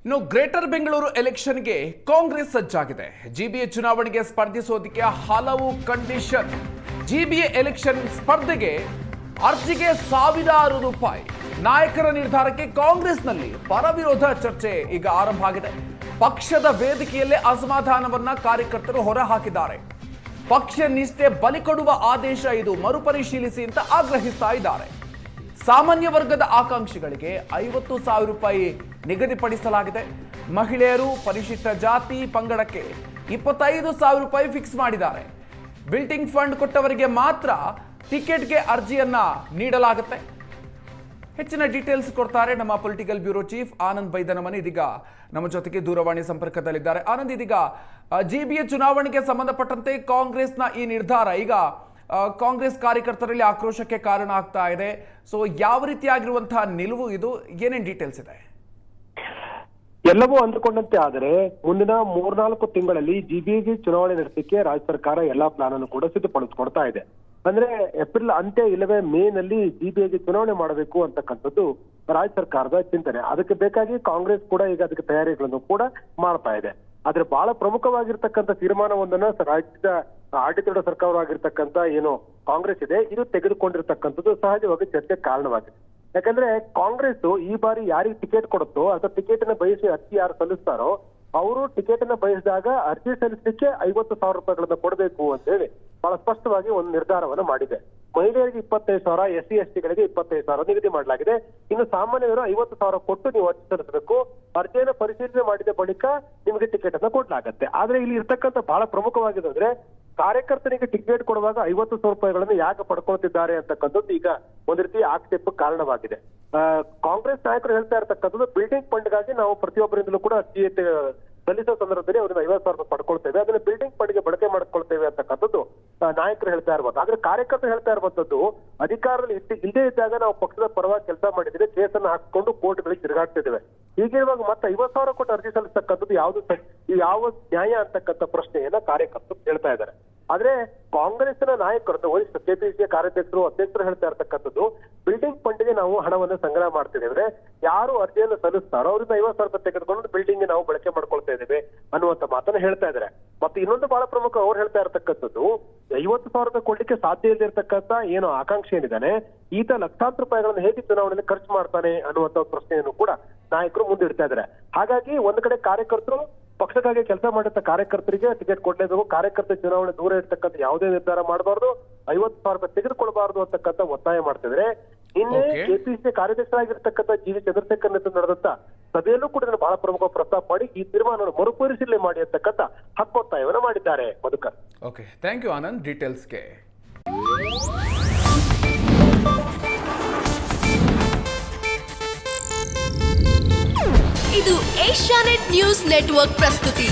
ಇನ್ನು ಗ್ರೇಟರ್ ಬೆಂಗಳೂರು ಎಲೆಕ್ಷನ್ಗೆ ಕಾಂಗ್ರೆಸ್ ಸಜ್ಜಾಗಿದೆ. ಜಿಬಿಎ ಚುನಾವಣೆಗೆ ಸ್ಪರ್ಧಿಸೋದಕ್ಕೆ ಹಲವು ಕಂಡೀಷನ್. ಜಿಬಿಎ ಎಲೆಕ್ಷನ್ ಸ್ಪರ್ಧೆಗೆ ಅರ್ಜಿಗೆ ಸಾವಿರಾರು ರೂಪಾಯಿ. ನಾಯಕರ ನಿರ್ಧಾರಕ್ಕೆ ಕಾಂಗ್ರೆಸ್ನಲ್ಲಿ ಪರವಿರೋಧ ಚರ್ಚೆ ಈಗ ಆರಂಭ ಆಗಿದೆ. ಪಕ್ಷದ ವೇದಿಕೆಯಲ್ಲೇ ಅಸಮಾಧಾನವನ್ನ ಕಾರ್ಯಕರ್ತರು ಹೊರಹಾಕಿದ್ದಾರೆ. ಪಕ್ಷ ನಿಷ್ಠೆ ಬಲಿ ಕೊಡುವ ಆದೇಶ ಇದು, ಮರುಪರಿಶೀಲಿಸಿ ಅಂತ ಆಗ್ರಹಿಸ್ತಾ ಇದ್ದಾರೆ. ಸಾಮಾನ್ಯ ವರ್ಗದ ಆಕಾಂಕ್ಷಿಗಳಿಗೆ 50,000 ರೂಪಾಯಿ ನಿಗದಿಪಡಿಸಲಾಗಿದೆ. ಮಹಿಳೆಯರು, ಪರಿಶಿಷ್ಟ ಜಾತಿ ಪಂಗಡಕ್ಕೆ 25,000 ರೂಪಾಯಿ ಫಿಕ್ಸ್ ಮಾಡಿದ್ದಾರೆ. ಬಿಲ್ಡಿಂಗ್ ಫಂಡ್ ಕೊಟ್ಟವರಿಗೆ ಮಾತ್ರ ಟಿಕೆಟ್ಗೆ ಅರ್ಜಿಯನ್ನ ನೀಡಲಾಗುತ್ತೆ. ಹೆಚ್ಚಿನ ಡೀಟೇಲ್ಸ್ ಕೊಡ್ತಾರೆ ನಮ್ಮ ಪೊಲಿಟಿಕಲ್ ಬ್ಯೂರೋ ಚೀಫ್ ಆನಂದ್ ಬೈದನಮನಿ. ಇದೀಗ ನಮ್ಮ ಜೊತೆಗೆ ದೂರವಾಣಿ ಸಂಪರ್ಕದಲ್ಲಿದ್ದಾರೆ. ಆನಂದ್, ಇದೀಗ ಜಿಬಿಎ ಚುನಾವಣೆಗೆ ಸಂಬಂಧಪಟ್ಟಂತೆ ಕಾಂಗ್ರೆಸ್ನ ಈ ನಿರ್ಧಾರ ಈಗ ಕಾಂಗ್ರೆಸ್ ಕಾರ್ಯಕರ್ತರಲ್ಲಿ ಆಕ್ರೋಶಕ್ಕೆ ಕಾರಣ ಆಗ್ತಾ ಇದೆ. ಸೊ ಯಾವ ರೀತಿಯಾಗಿರುವಂತಹ ನಿಲುವು ಇದು, ಏನೇನು ಡೀಟೇಲ್ಸ್ ಇದೆ? ಎಲ್ಲವೂ ಅಂದುಕೊಂಡಂತೆ ಆದರೆ ಮುಂದಿನ 3-4 ತಿಂಗಳಲ್ಲಿ ಜಿಬಿಎಗೆ ಚುನಾವಣೆ ನಡೆಸಲಿಕ್ಕೆ ರಾಜ್ಯ ಸರ್ಕಾರ ಎಲ್ಲಾ ಪ್ಲಾನ್ ಅನ್ನು ಕೂಡ ಸಿದ್ಧಪಡಿಸಿಕೊಡ್ತಾ ಇದೆ. ಅಂದ್ರೆ ಏಪ್ರಿಲ್ ಅಂತ್ಯ ಇಲ್ಲವೇ ಮೇ ನಲ್ಲಿ ಜಿಬಿಎಗೆ ಚುನಾವಣೆ ಮಾಡಬೇಕು ಅಂತಕ್ಕಂಥದ್ದು ರಾಜ್ಯ ಸರ್ಕಾರದ ಚಿಂತನೆ. ಅದಕ್ಕೆ ಬೇಕಾಗಿ ಕಾಂಗ್ರೆಸ್ ಕೂಡ ಈಗ ಅದಕ್ಕೆ ತಯಾರಿಗಳನ್ನು ಕೂಡ ಮಾಡ್ತಾ ಇದೆ. ಆದ್ರೆ ಬಹಳ ಪ್ರಮುಖವಾಗಿರ್ತಕ್ಕಂಥ ತೀರ್ಮಾನವೊಂದನ್ನ ರಾಜ್ಯದ ಆಡಳಿತಾರೂಢ ಸರ್ಕಾರವಾಗಿರ್ತಕ್ಕಂಥ ಏನು ಕಾಂಗ್ರೆಸ್ ಇದೆ, ಇದು ತೆಗೆದುಕೊಂಡಿರ್ತಕ್ಕಂಥದ್ದು ಸಹಜವಾಗಿ ಚರ್ಚೆಗೆ ಕಾರಣವಾಗಿದೆ. ಯಾಕಂದ್ರೆ ಕಾಂಗ್ರೆಸ್ ಈ ಬಾರಿ ಯಾರಿಗೆ ಟಿಕೆಟ್ ಕೊಡುತ್ತೋ ಅಥವಾ ಟಿಕೆಟ್ ಅನ್ನ ಬಯಸಿ ಅರ್ಜಿ ಯಾರು ಸಲ್ಲಿಸ್ತಾರೋ ಅವರು ಟಿಕೆಟ್ ಅನ್ನ ಬಯಸಿದಾಗ ಅರ್ಜಿ ಸಲ್ಲಿಸಲಿಕ್ಕೆ 50,000 ರೂಪಾಯಿಗಳನ್ನ ಕೊಡಬೇಕು ಅಂತ ಹೇಳಿ ಬಹಳ ಸ್ಪಷ್ಟವಾಗಿ ಒಂದು ನಿರ್ಧಾರವನ್ನು ಮಾಡಿದೆ. ಮಹಿಳೆಯರಿಗೆ 25,000, SC/ST ಗಳಿಗೆ 25,000 ನಿಗದಿ ಮಾಡಲಾಗಿದೆ. ಇನ್ನು ಸಾಮಾನ್ಯರು 50,000 ಕೊಟ್ಟು ನೀವು ಅರ್ಜಿ ಸಲ್ಲಿಸಬೇಕು. ಅರ್ಜಿಯನ್ನು ಪರಿಶೀಲನೆ ಮಾಡಿದ ಬಳಿಕ ನಿಮಗೆ ಟಿಕೆಟ್ ಅನ್ನ ಕೊಡ್ಲಾಗತ್ತೆ. ಆದ್ರೆ ಇಲ್ಲಿ ಇರ್ತಕ್ಕಂಥ ಬಹಳ ಪ್ರಮುಖವಾಗಿದೆ ಅಂದ್ರೆ ಕಾರ್ಯಕರ್ತರಿಗೆ ಟಿಕೆಟ್ ಕೊಡುವಾಗ 50,000 ರೂಪಾಯಿಗಳನ್ನು ಯಾಕೆ ಪಡ್ಕೊಳ್ತಿದ್ದಾರೆ ಅಂತಕ್ಕಂಥದ್ದು ಈಗ ಒಂದ್ ರೀತಿ ಆಕ್ಷೇಪ ಕಾರಣವಾಗಿದೆ. ಕಾಂಗ್ರೆಸ್ ನಾಯಕರು ಹೇಳ್ತಾ ಇರ್ತಕ್ಕಂಥದ್ದು ಬಿಲ್ಡಿಂಗ್ ಫಂಡ್ಗಾಗಿ ನಾವು ಪ್ರತಿಯೊಬ್ಬರಿಂದಲೂ ಕೂಡ ಅರ್ಜಿ ಸಲ್ಲಿಸೋ ಸಂದರ್ಭದಲ್ಲಿ ಅವ್ರನ್ನ 50,000 ರೂಪಾಯಿ ಪಡ್ಕೊಳ್ತೇವೆ, ಅದನ್ನ ಬಿಲ್ಡಿಂಗ್ ಫಂಡ್ಗೆ ಬಳಕೆ ಮಾಡ್ಕೊಳ್ತೇವೆ ಅಂತಕ್ಕಂಥದ್ದು ನಾಯಕರು ಹೇಳ್ತಾ ಇರ್ಬೋದು. ಆದ್ರೆ ಕಾರ್ಯಕರ್ತರು ಹೇಳ್ತಾ ಇರುವಂತದ್ದು ಅಧಿಕಾರದಲ್ಲಿ ಇಲ್ಲದೇ ಇದ್ದಾಗ ನಾವು ಪಕ್ಷದ ಪರವಾಗಿ ಕೆಲಸ ಮಾಡಿದ್ರೆ ಕೇಸನ್ನು ಹಾಕಿಕೊಂಡು ಕೋರ್ಟ್ಗಳಿಗೆ ತಿರುಗಾಡ್ತಿದ್ದೇವೆ. ಹೀಗಿರುವಾಗ ಮತ್ತೆ 50,000 ಕೊಟ್ಟು ಅರ್ಜಿ ಸಲ್ಲಿಸ್ತಕ್ಕಂಥದ್ದು ಯಾವ ನ್ಯಾಯ ಅಂತಕ್ಕಂಥ ಪ್ರಶ್ನೆಯನ್ನ ಕಾರ್ಯಕರ್ತರು ಹೇಳ್ತಾ ಇದ್ದಾರೆ. ಆದ್ರೆ ಕಾಂಗ್ರೆಸ್ನ ನಾಯಕರು ವರಿಷ್ಠ ಕೆಪಿಸಿಸಿ ಕಾರ್ಯಾಧ್ಯಕ್ಷರು ಅಧ್ಯಕ್ಷರು ಹೇಳ್ತಾ ಇರ್ತಕ್ಕಂಥದ್ದು ಬಿಲ್ಡಿಂಗ್ ಫಂಡ್ಗೆ ನಾವು ಹಣವನ್ನು ಸಂಗ್ರಹ ಮಾಡ್ತಿದ್ದೇವೆ, ಯಾರು ಅರ್ಜಿಯನ್ನು ಸಲ್ಲಿಸ್ತಾರೋ ಅವ್ರಿಂದ 50,000 ರೂಪಾಯಿ ತೆಗೆದುಕೊಂಡು ಬಿಲ್ಡಿಂಗ್ ನಾವು ಬಳಕೆ ಮಾಡ್ಕೊಳ್ತಾ ಇದ್ದೇವೆ ಅನ್ನುವಂತ ಮಾತನ್ನ ಹೇಳ್ತಾ ಇದ್ದಾರೆ. ಮತ್ತೆ ಇನ್ನೊಂದು ಬಹಳ ಪ್ರಮುಖ ಅವ್ರು ಹೇಳ್ತಾ ಇರ್ತಕ್ಕಂಥದ್ದು 50,000 ರೂಪಾಯಿ ಕೊಡ್ಲಿಕ್ಕೆ ಸಾಧ್ಯ ಇಲ್ಲದೆ ಇರ್ತಕ್ಕಂಥ ಏನು ಆಕಾಂಕ್ಷಿ ಏನಿದ್ದಾನೆ ಈತ ಲಕ್ಷಾಂತರ ರೂಪಾಯಿಗಳನ್ನು ಹೇಗೆ ಚುನಾವಣೆಯಲ್ಲಿ ಖರ್ಚು ಮಾಡ್ತಾನೆ ಅನ್ನುವಂತ ಪ್ರಶ್ನೆಯನ್ನು ಕೂಡ ನಾಯಕರು ಮುಂದಿಡ್ತಾ ಇದ್ದಾರೆ. ಹಾಗಾಗಿ ಒಂದು ಕಡೆ ಕಾರ್ಯಕರ್ತರು ಪಕ್ಷಕ್ಕಾಗಿ ಕೆಲಸ ಮಾಡಿದ ಕಾರ್ಯಕರ್ತರಿಗೆ ಟಿಕೆಟ್ ಕೊಡ್ಲೇಬೇಕು, ಕಾರ್ಯಕರ್ತ ಚುನಾವಣೆ ದೂರ ಇರ್ತಕ್ಕಂಥ ಯಾವುದೇ ನಿರ್ಧಾರ ಮಾಡಬಾರ್ದು, 50,000 ರೂಪಾಯಿ ತೆಗೆದುಕೊಳ್ಬಾರ್ದು ಅಂತಕ್ಕಂಥ ಒತ್ತಾಯ ಮಾಡ್ತಿದ್ರೆ ನಿನ್ನೆ ಕೆಪಿಸಿಸಿ ಕಾರ್ಯಾಧ್ಯಕ್ಷರಾಗಿರ್ತಕ್ಕಂಥ ಜಿ.ವಿ. ಚಂದ್ರಶೇಖರ್ ನೇತೃತ್ವ ನಡೆದಂತ ಸಭೆಯಲ್ಲೂ ಕೂಡ ಬಹಳ ಪ್ರಮುಖ ಪ್ರಸ್ತಾಪ ಮಾಡಿ ಈ ತೀರ್ಮಾನವನ್ನು ಮರುಪರಿಶೀಲನೆ ಮಾಡಿ ಅಂತಕ್ಕಂಥ ಹಕ್ಕೊತ್ತಾಯವನ್ನು ಮಾಡಿದ್ದಾರೆ. Madhukar, okay, thank you Anand ಡೀಟೇಲ್ಸ್ಗೆ. ಇದು ಏಷ್ಯಾನೆಟ್ ನ್ಯೂಸ್ ನೆಟ್ವರ್ಕ್ ಪ್ರಸ್ತುತಿ.